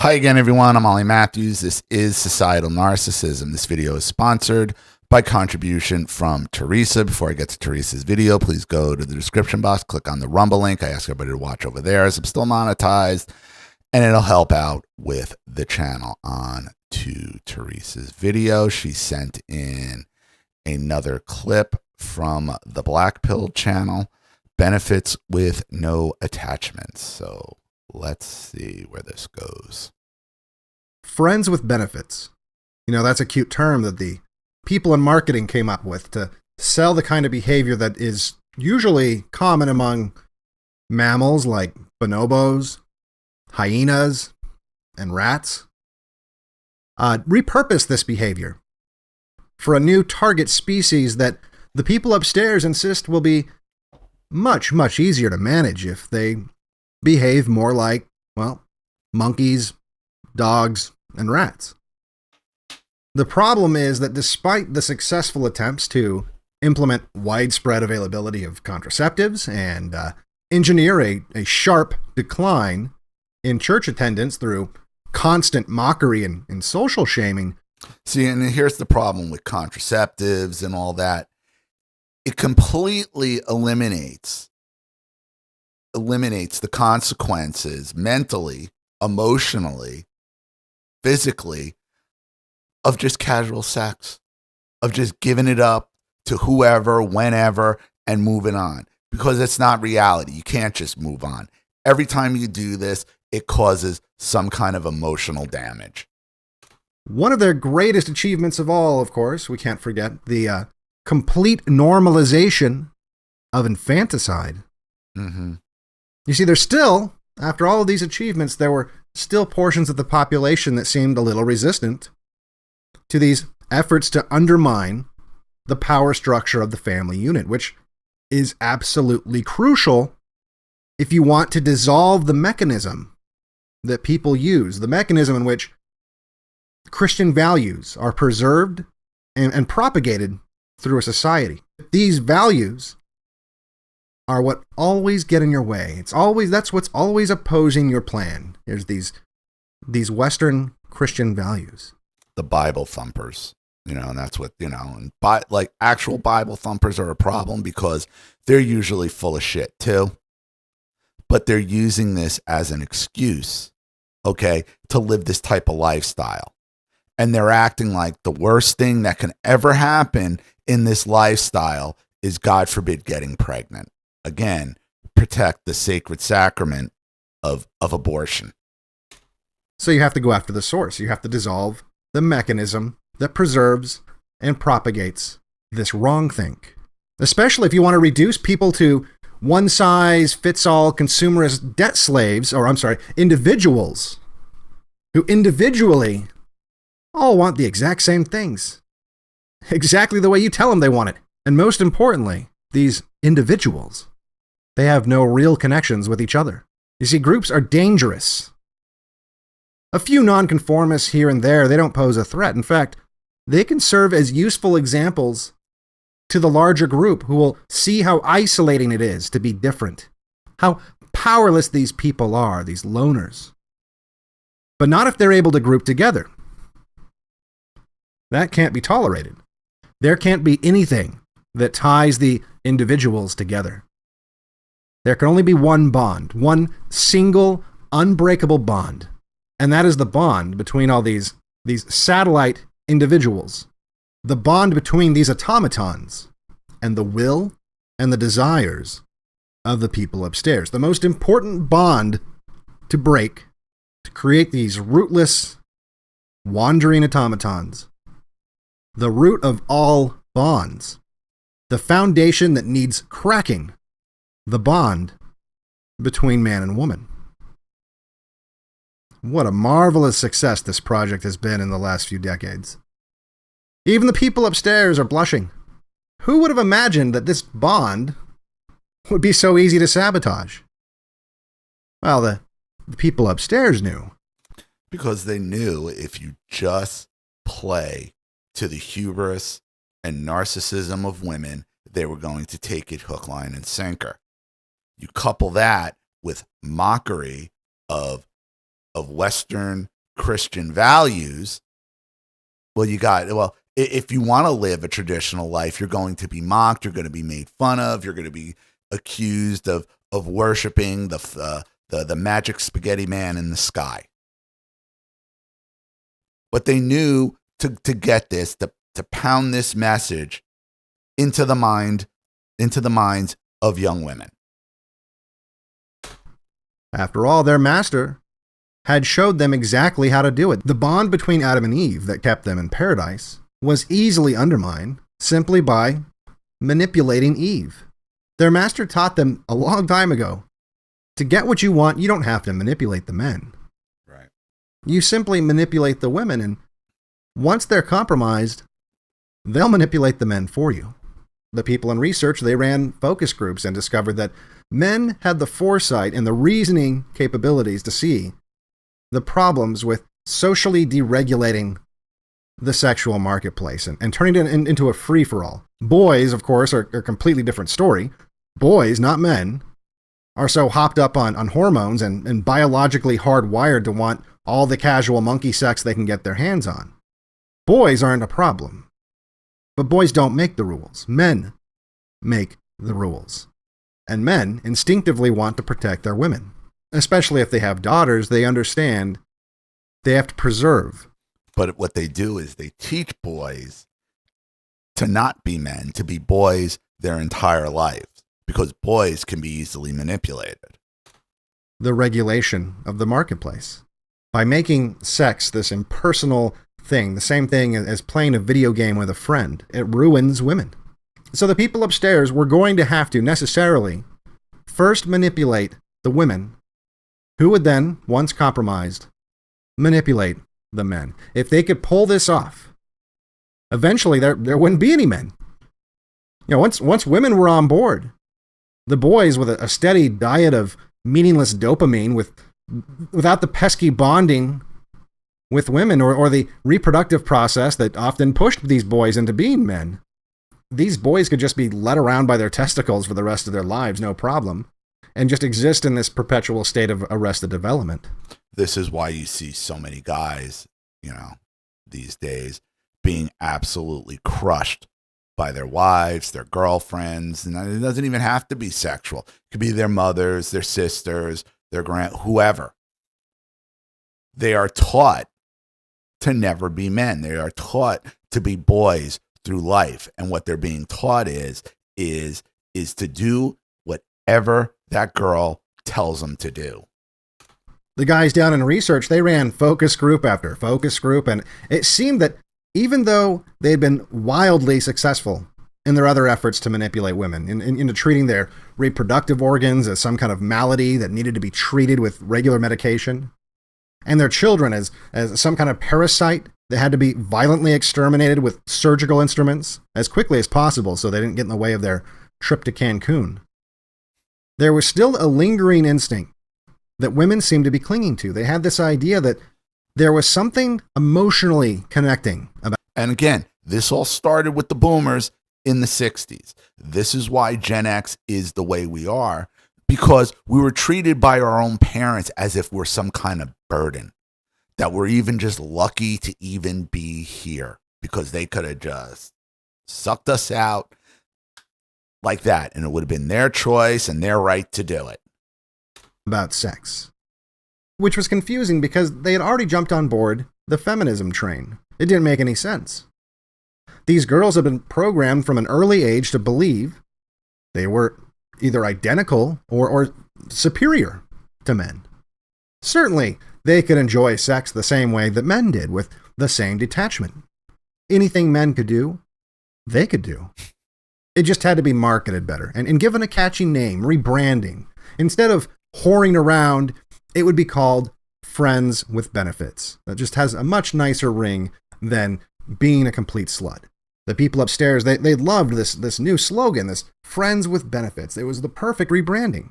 Hi again, everyone. I'm Ollie Matthews. This is Societal Narcissism. This video is sponsored by contribution from Teresa. Before I get to Teresa's video, please go to the description box, click on the Rumble link. I ask everybody to watch over there as I'm still monetized, and it'll help out with the channel. On to Teresa's video. She sent in another clip from the Black Pill channel, Benefits with No Attachments. So let's see where this goes. Friends with benefits. You know, that's a cute term that the people in marketing came up with to sell the kind of behavior that is usually common among mammals like bonobos, hyenas, and rats. Repurpose this behavior for a new target species that the people upstairs insist will be much, much easier to manage if they behave more like, well, monkeys, dogs, and rats. The problem is that despite the successful attempts to implement widespread availability of contraceptives and engineer a sharp decline in church attendance through constant mockery and social shaming. See, and here's the problem with contraceptives and all that. It completely eliminates the consequences mentally, emotionally, physically of just casual sex, of just giving it up to whoever, whenever, and moving on. Because it's not reality. You can't just move on. Every time you do this, it causes some kind of emotional damage. One of their greatest achievements of all, of course, we can't forget the complete normalization of infanticide. Mm-hmm. You see, there's still, after all of these achievements, there were still portions of the population that seemed a little resistant to these efforts to undermine the power structure of the family unit, which is absolutely crucial if you want to dissolve the mechanism that people use, the mechanism in which Christian values are preserved and propagated through a society. These values are what always get in your way. That's what's always opposing your plan. There's these Western Christian values. The Bible thumpers, and that's what, and like actual Bible thumpers are a problem because they're usually full of shit too. But they're using this as an excuse, okay, to live this type of lifestyle. And they're acting like the worst thing that can ever happen in this lifestyle is, God forbid, getting pregnant. Again, protect the sacred sacrament of abortion. So you have to go after the source. You have to dissolve the mechanism that preserves and propagates this wrong think. Especially if you want to reduce people to one-size-fits-all consumerist debt slaves, individuals who individually all want the exact same things. Exactly the way you tell them they want it. And most importantly, these individuals, they have no real connections with each other. You see, groups are dangerous. A few nonconformists here and there, they don't pose a threat. In fact, they can serve as useful examples to the larger group who will see how isolating it is to be different, how powerless these people are, these loners. But not if they're able to group together. That can't be tolerated. There can't be anything that ties the individuals together. There can only be one bond, one single, unbreakable bond. And that is the bond between all these satellite individuals. The bond between these automatons and the will and the desires of the people upstairs. The most important bond to break, to create these rootless, wandering automatons. The root of all bonds. The foundation that needs cracking. The bond between man and woman. What a marvelous success this project has been in the last few decades. Even the people upstairs are blushing. Who would have imagined that this bond would be so easy to sabotage? Well, the people upstairs knew. Because they knew if you just play to the hubris and narcissism of women, they were going to take it hook, line, and sinker. You couple that with mockery of Western Christian values, if you want to live a traditional life, you're going to be mocked, you're going to be made fun of, you're going to be accused of worshiping the magic spaghetti man in the sky. But they knew to get this, to pound this message into the minds of young women. After all, their master had showed them exactly how to do it. The bond between Adam and Eve that kept them in paradise was easily undermined simply by manipulating Eve. Their master taught them a long time ago, to get what you want, you don't have to manipulate the men. Right. You simply manipulate the women, and once they're compromised, they'll manipulate the men for you. The people in research, they ran focus groups and discovered that men had the foresight and the reasoning capabilities to see the problems with socially deregulating the sexual marketplace and turning it into a free-for-all. Boys, of course, are a completely different story. Boys, not men, are so hopped up on hormones and biologically hardwired to want all the casual monkey sex they can get their hands on. Boys aren't a problem. But boys don't make the rules. Men make the rules. And men instinctively want to protect their women. Especially if they have daughters, they understand they have to preserve. But what they do is they teach boys to not be men, to be boys their entire lives, because boys can be easily manipulated. The regulation of the marketplace. By making sex this impersonal thing, the same thing as playing a video game with a friend, it ruins women. So the people upstairs were going to have to necessarily first manipulate the women, who would then, once compromised, manipulate the men. If they could pull this off, eventually there wouldn't be any men. You know, once women were on board, the boys with a steady diet of meaningless dopamine without the pesky bonding with women or the reproductive process that often pushed these boys into being men. These boys could just be led around by their testicles for the rest of their lives, no problem, and just exist in this perpetual state of arrested development. This is why you see so many guys, these days being absolutely crushed by their wives, their girlfriends, and it doesn't even have to be sexual. It could be their mothers, their sisters, their whoever. They are taught to never be men. They are taught to be boys through life. And what they're being taught is to do whatever that girl tells them to do. The guys down in research, they ran focus group after focus group, and it seemed that even though they'd been wildly successful in their other efforts to manipulate women, into treating their reproductive organs as some kind of malady that needed to be treated with regular medication, and their children as some kind of parasite that had to be violently exterminated with surgical instruments as quickly as possible so they didn't get in the way of their trip to Cancun, there was still a lingering instinct that women seemed to be clinging to. They had this idea that there was something emotionally connecting about. And again, this all started with the boomers in the 60s. This is why Gen X is the way we are, because we were treated by our own parents as if we're some kind of burden, that we're even just lucky to even be here because they could have just sucked us out like that, and it would have been their choice and their right to do it. About sex, which was confusing because they had already jumped on board the feminism train. It didn't make any sense. These girls had been programmed from an early age to believe they were either identical or superior to men. Certainly, they could enjoy sex the same way that men did, with the same detachment. Anything men could do, they could do. It just had to be marketed better and given a catchy name, rebranding. Instead of whoring around, it would be called Friends with Benefits. That just has a much nicer ring than being a complete slut. The people upstairs, they loved this new slogan, this Friends with Benefits. It was the perfect rebranding.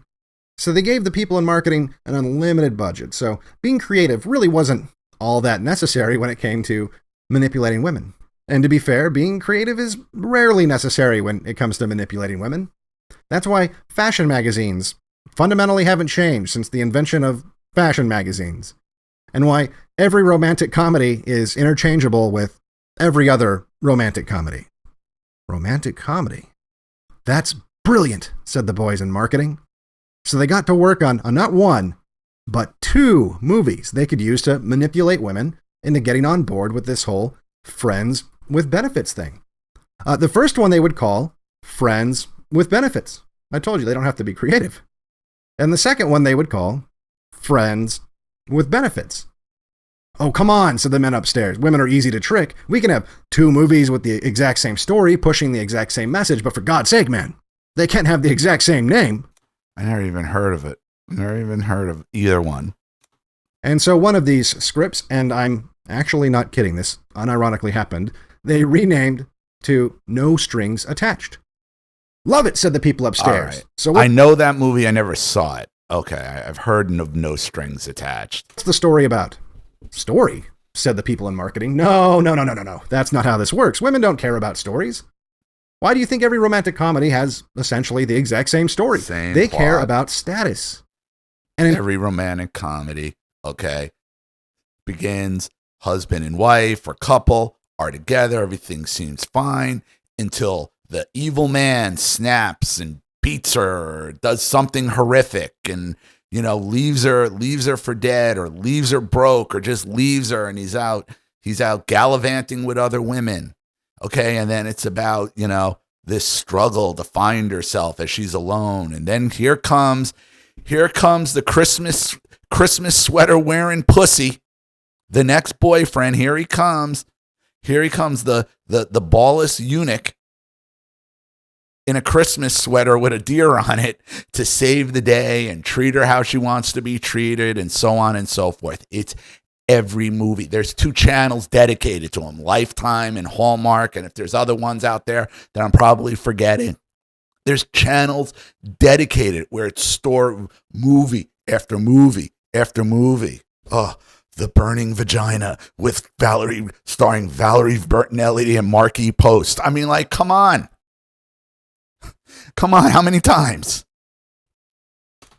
So they gave the people in marketing an unlimited budget. So being creative really wasn't all that necessary when it came to manipulating women. And to be fair, being creative is rarely necessary when it comes to manipulating women. That's why fashion magazines fundamentally haven't changed since the invention of fashion magazines. and why every romantic comedy is interchangeable with every other romantic comedy. Romantic comedy? That's brilliant, said the boys in marketing. So they got to work on not one, but 2 movies they could use to manipulate women into getting on board with this whole friends with benefits thing. The first one they would call Friends with Benefits. I told you they don't have to be creative. And the second one they would call Friends with Benefits. Oh, come on, said the men upstairs. Women are easy to trick. We can have 2 movies with the exact same story, pushing the exact same message, but for God's sake, man, they can't have the exact same name. I never even heard of it. Never even heard of either one. And so one of these scripts, and I'm actually not kidding, this unironically happened, they renamed to No Strings Attached. Love it, said the people upstairs. Right. So I know that movie. I never saw it. Okay, I've heard of No Strings Attached. What's the story about? Story, said the people in marketing. No. That's not how this works. Women don't care about stories. Why do you think every romantic comedy has essentially the exact same story? They plot. care about status. And every romantic comedy, okay, begins husband and wife or couple are together. Everything seems fine until the evil man snaps and beats her or does something horrific and, leaves her for dead or leaves her broke or just leaves her and he's out gallivanting with other women. Okay. And then it's about, this struggle to find herself as she's alone. And then here comes the Christmas sweater wearing pussy, the next boyfriend. Here he comes the ballless eunuch in a Christmas sweater with a deer on it to save the day and treat her how she wants to be treated and so on and so forth. It's every movie. There's 2 channels dedicated to them, Lifetime and Hallmark. And if there's other ones out there that I'm probably forgetting, there's channels dedicated where it's movie after movie after movie. Oh, The Burning Vagina with starring Valerie Bertinelli and Marky Post. I mean, like, come on. Come on, how many times?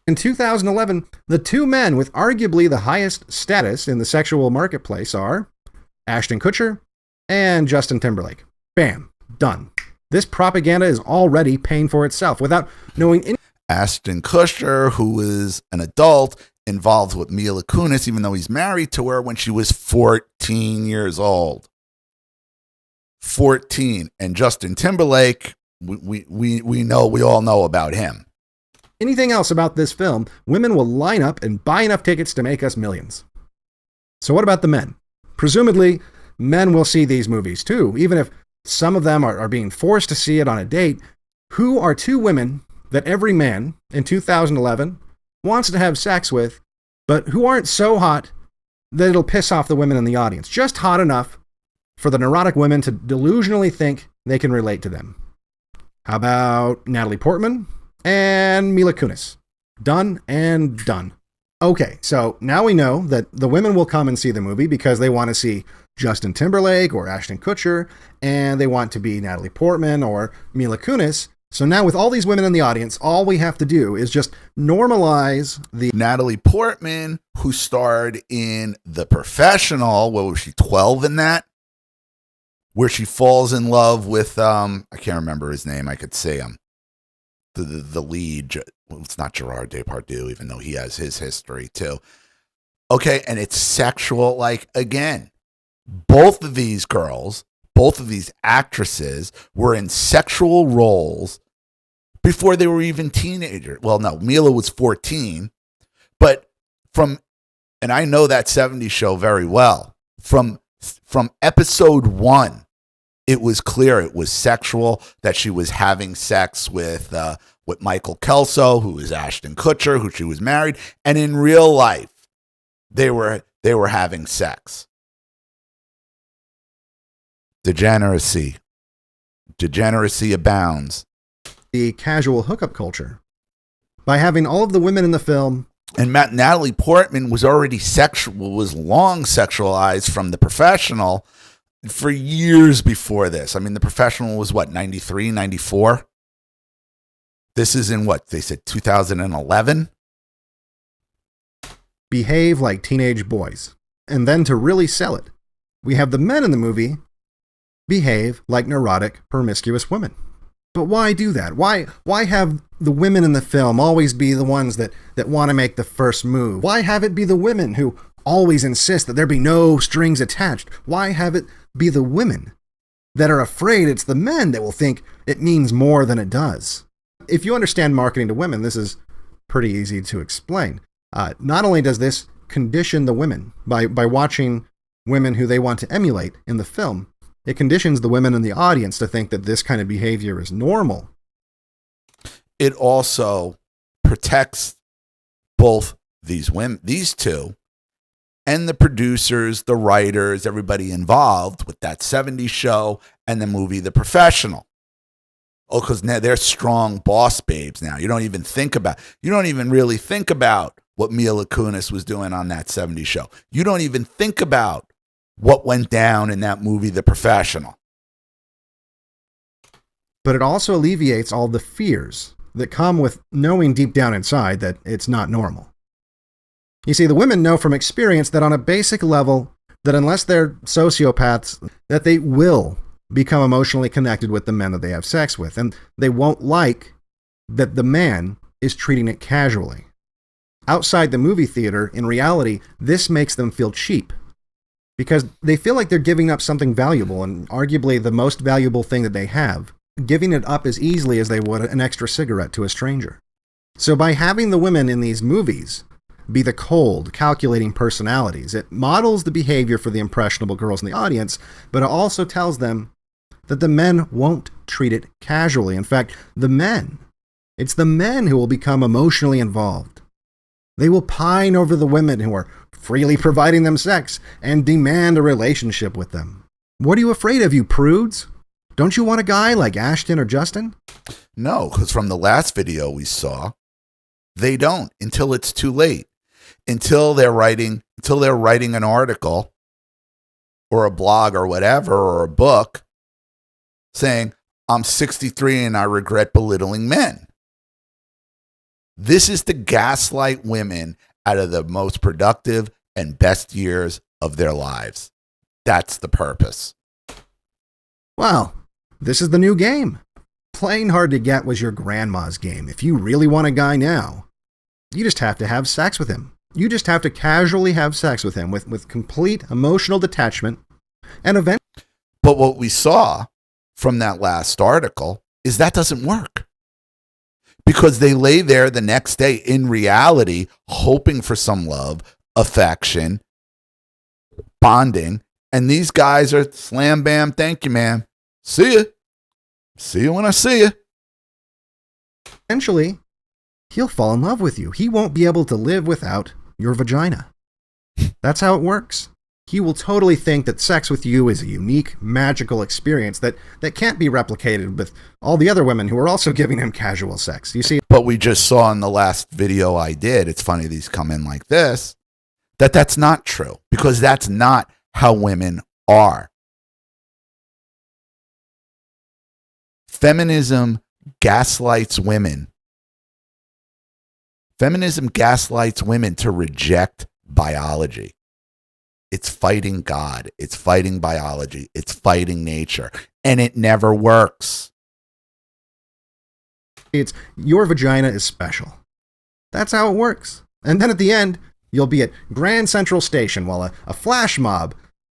In 2011, the 2 men with arguably the highest status in the sexual marketplace are Ashton Kutcher and Justin Timberlake. Bam, done. This propaganda is already paying for itself without knowing any. Ashton Kutcher, who is an adult, involved with Mila Kunis, even though he's married to her when she was 14 years old. 14. And Justin Timberlake, we all know about him. Anything else about this film, women will line up and buy enough tickets to make us millions. So what about the men? Presumably, men will see these movies too, even if some of them are being forced to see it on a date. Who are 2 women that every man in 2011 wants to have sex with, but who aren't so hot that it'll piss off the women in the audience? Just hot enough for the neurotic women to delusionally think they can relate to them. How about Natalie Portman and Mila Kunis? Done and done. Okay, so now we know that the women will come and see the movie because they want to see Justin Timberlake or Ashton Kutcher, and they want to be Natalie Portman or Mila Kunis. So now with all these women in the audience, all we have to do is just normalize the Natalie Portman, who starred in The Professional. What was she, 12 in that? Where she falls in love with, I can't remember his name. I could say him. The lead, it's not Gerard Depardieu, even though he has his history too. Okay, and it's sexual. Like, again, both of these girls, both of these actresses were in sexual roles before they were even teenagers. Well, no, Mila was 14, but and I know that 70s show very well. From episode 1, it was clear it was sexual, that she was having sex with Michael Kelso, who is Ashton Kutcher, who she was married, and in real life, they were having sex. Degeneracy abounds. The casual hookup culture. By having all of the women in the film. And Natalie Portman was already was long sexualized from The Professional for years before this. I mean, The Professional was what, 93, 94? This is in what, they said 2011? Behave like teenage boys. And then to really sell it, we have the men in the movie behave like neurotic, promiscuous women. But why do that? Why have the women in the film always be the ones that want to make the first move? Why have it be the women who always insist that there be no strings attached? Why have it be the women that are afraid it's the men that will think it means more than it does? If you understand marketing to women, this is pretty easy to explain. Not only does this condition the women by watching women who they want to emulate in the film, it conditions the women in the audience to think that this kind of behavior is normal. It also protects both these women, these two, and the producers, the writers, everybody involved with that 70s show and the movie The Professional. Oh, because now they're strong boss babes now. You don't even really think about what Mila Kunis was doing on that 70s show. You don't even think about what went down in that movie, The Professional. But it also alleviates all the fears that come with knowing deep down inside that it's not normal. You see, the women know from experience that on a basic level, that unless they're sociopaths, that they will become emotionally connected with the men that they have sex with. And they won't like that the man is treating it casually. Outside the movie theater, in reality, this makes them feel cheap, because they feel like they're giving up something valuable, and arguably the most valuable thing that they have, giving it up as easily as they would an extra cigarette to a stranger. So by having the women in these movies be the cold, calculating personalities, it models the behavior for the impressionable girls in the audience, but it also tells them that the men won't treat it casually. In fact, it's the men who will become emotionally involved. They will pine over the women who are freely providing them sex and demand a relationship with them. What are you afraid of, you prudes? Don't you want a guy like Ashton or Justin? No, because from the last video we saw, they don't until it's too late. Until they're writing an article or a blog or whatever, or a book saying, I'm 63 and I regret belittling men. This is to gaslight women out of the most productive and best years of their lives. That's the purpose. Well, this is the new game. Playing hard to get was your grandma's game. If you really want a guy now, you just have to have sex with him. You just have to casually have sex with him with complete emotional detachment and eventually. But what we saw from that last article is that doesn't work. Because they lay there the next day in reality, hoping for some love, affection, bonding. And these guys are slam, bam, thank you, man. See ya. See you when I see you. Eventually, he'll fall in love with you. He won't be able to live without your vagina. That's how it works. He will totally think that sex with you is a unique, magical experience that can't be replicated with all the other women who are also giving him casual sex. You see? But we just saw in the last video I did, it's funny these come in like this, that's not true, because that's not how women are. Feminism gaslights women. Feminism gaslights women to reject biology. It's fighting God. It's fighting biology. It's fighting nature. And it never works. It's your vagina is special. That's how it works. And then at the end, you'll be at Grand Central Station while a flash mob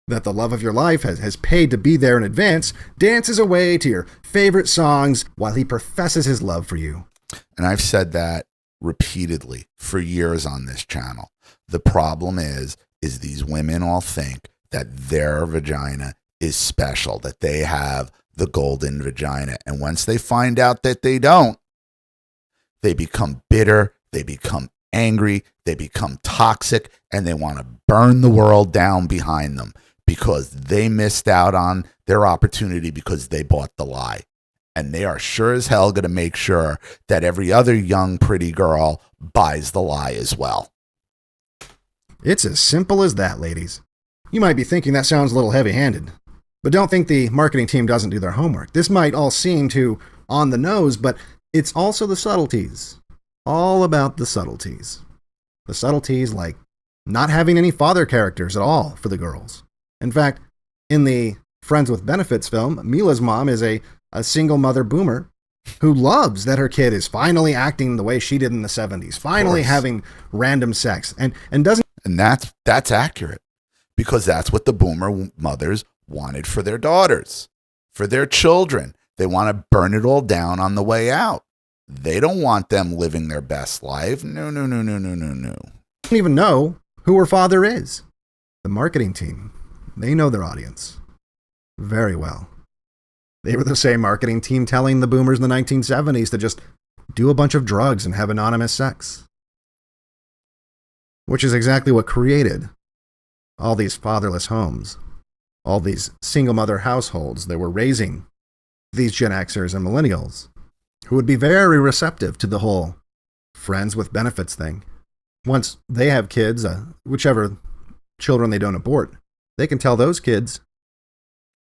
that the love of your life has paid to be there in advance dances away to your favorite songs while he professes his love for you. And I've said that repeatedly for years on this channel. The problem is these women all think that their vagina is special, that they have the golden vagina. And once they find out that they don't, they become bitter, they become angry, they become toxic, and they want to burn the world down behind them because they missed out on their opportunity because they bought the lie. And they are sure as hell going to make sure that every other young, pretty girl buys the lie as well. It's as simple as that, ladies. You might be thinking that sounds a little heavy-handed, but don't think the marketing team doesn't do their homework. This might all seem too on the nose, but it's also the subtleties. All about the subtleties. The subtleties like not having any father characters at all for the girls. In fact, in the Friends with Benefits film, Mila's mom is a single mother boomer who loves that her kid is finally acting the way she did in the 70s, finally having random sex, and doesn't. And that's accurate, because that's what the boomer mothers wanted for their daughters, for their children. They want to burn it all down on the way out. They don't want them living their best life. No. Don't even know who her father is. The marketing team, they know their audience very well. They were the same marketing team telling the boomers in the 1970s to just do a bunch of drugs and have anonymous sex, which is exactly what created all these fatherless homes, all these single mother households that were raising these Gen Xers and millennials who would be very receptive to the whole friends with benefits thing. Once they have kids, whichever children they don't abort, they can tell those kids,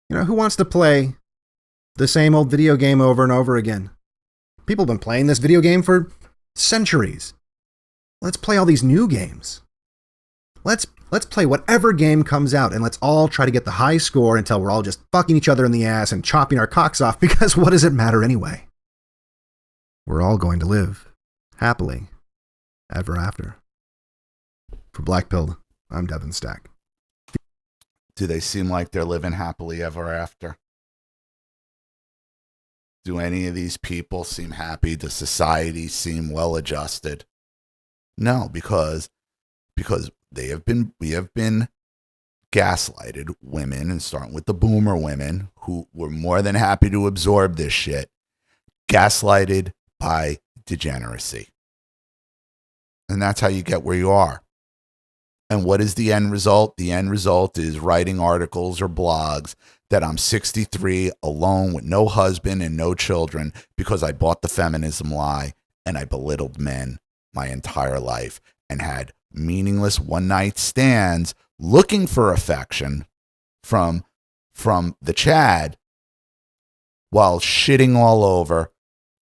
who wants to play the same old video game over and over again? People have been playing this video game for centuries. Let's play all these new games. Let's play whatever game comes out, and let's all try to get the high score until we're all just fucking each other in the ass and chopping our cocks off, because what does it matter anyway? We're all going to live happily ever after. For Black Pilled, I'm Devin Stack. Do they seem like they're living happily ever after? Do any of these people seem happy? Does society seem well adjusted? No, because we have been gaslighted, women, and starting with the boomer women who were more than happy to absorb this shit, gaslighted by degeneracy. And that's how you get where you are. And what is the end result? The end result is writing articles or blogs that I'm 63, alone with no husband and no children because I bought the feminism lie and I belittled men my entire life and had meaningless one-night stands looking for affection from the Chad while shitting all over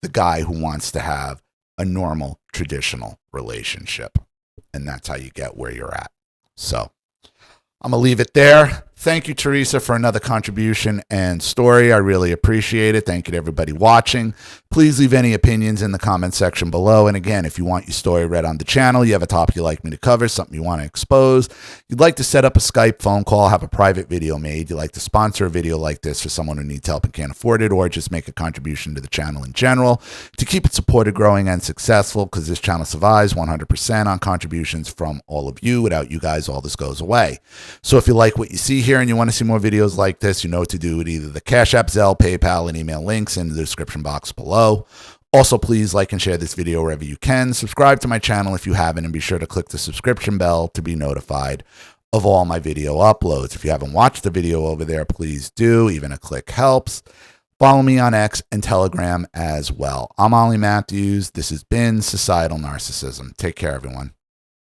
the guy who wants to have a normal, traditional relationship. And that's how you get where you're at. So I'm going to leave it there. Thank you, Teresa, for another contribution and story. I really appreciate it. Thank you to everybody watching. Please leave any opinions in the comment section below. And again, if you want your story read on the channel, you have a topic you'd like me to cover, something you want to expose, you'd like to set up a Skype phone call, have a private video made, you'd like to sponsor a video like this for someone who needs help and can't afford it, or just make a contribution to the channel in general to keep it supported, growing, and successful, because this channel survives 100% on contributions from all of you. Without you guys, all this goes away. So if you like what you see here and you want to see more videos like this, you know what to do with either the Cash App, Zelle, PayPal, and email links in the description box below. Also, please like and share this video wherever you can. Subscribe to my channel if you haven't, and be sure to click the subscription bell to be notified of all my video uploads. If you haven't watched the video over there, please do. Even a click helps. Follow me on X and Telegram as well. I'm Ollie Matthews. This has been Societal Narcissism. Take care, everyone.